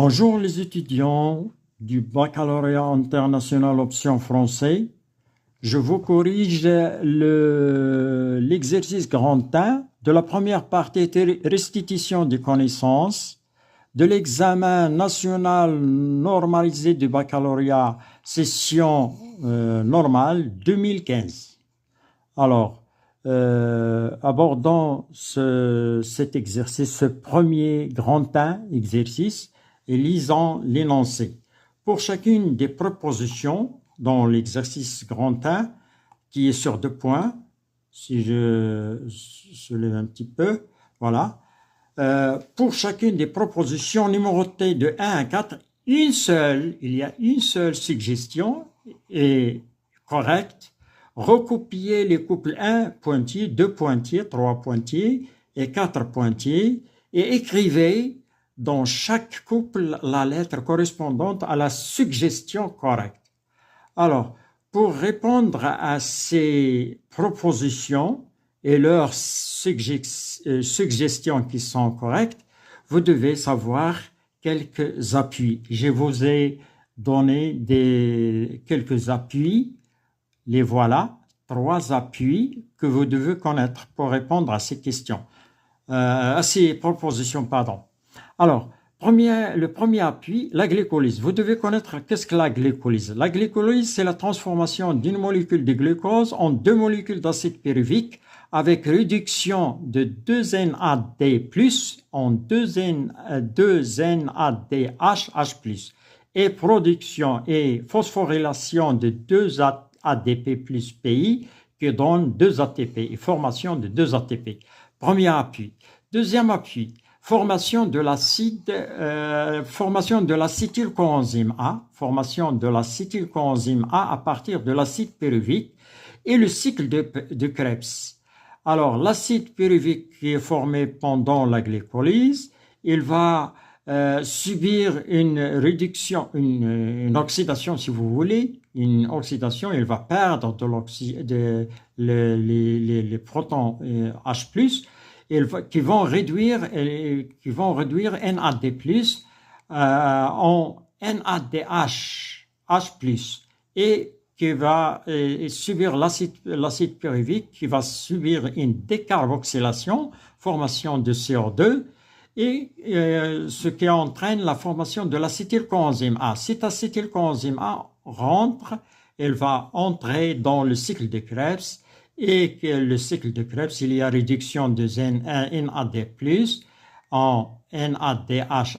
Bonjour les étudiants du baccalauréat international option français. Je vous corrige l'exercice grand 1 de la première partie restitution des connaissances de l'examen national normalisé du baccalauréat session normale 2015. Alors, abordons cet exercice, ce premier grand 1 exercice, et lisons l'énoncé. Pour chacune des propositions dans l'exercice grand 1, qui est sur 2 points, si je soulève un petit peu, voilà. Pour chacune des propositions numérotées de 1 à 4, il y a une seule suggestion est correcte. Recopiez les couples 1 pointillé, 2 pointillés, 3 pointillés et 4 pointillés et écrivez dans chaque couple la lettre correspondante à la suggestion correcte. Alors, pour répondre à ces propositions et leurs suggestions qui sont correctes, vous devez savoir quelques appuis. Je vous ai donné quelques appuis. Les voilà, 3 appuis que vous devez connaître pour répondre à ces questions, à ces propositions, pardon. Alors, le premier appui, la glycolyse. Vous devez connaître qu'est-ce que la glycolyse. La glycolyse, c'est la transformation d'une molécule de glucose en 2 molécules d'acide pyruvique avec réduction de 2NAD+, en 2NADH+, et production et phosphorylation de 2 ADP plus PI qui donne 2 ATP et formation de 2 ATP. Premier appui. Deuxième appui. Formation de l'acétylcoenzyme A, à partir de l'acide pyruvique et le cycle de Krebs. Alors, l'acide pyruvique qui est formé pendant la glycolyse, il va subir une réduction, une oxydation si vous voulez, une oxydation, il va perdre les protons H+, qui vont réduire NAD+ en NADH et qui va subir l'acide pyruvique qui va subir une décarboxylation, formation de CO2 et ce qui entraîne la formation de l'acétylcoenzyme A. Cet acétylcoenzyme A rentre, elle va entrer dans le cycle de Krebs. Et que le cycle de Krebs, il y a réduction de NAD+ en NADH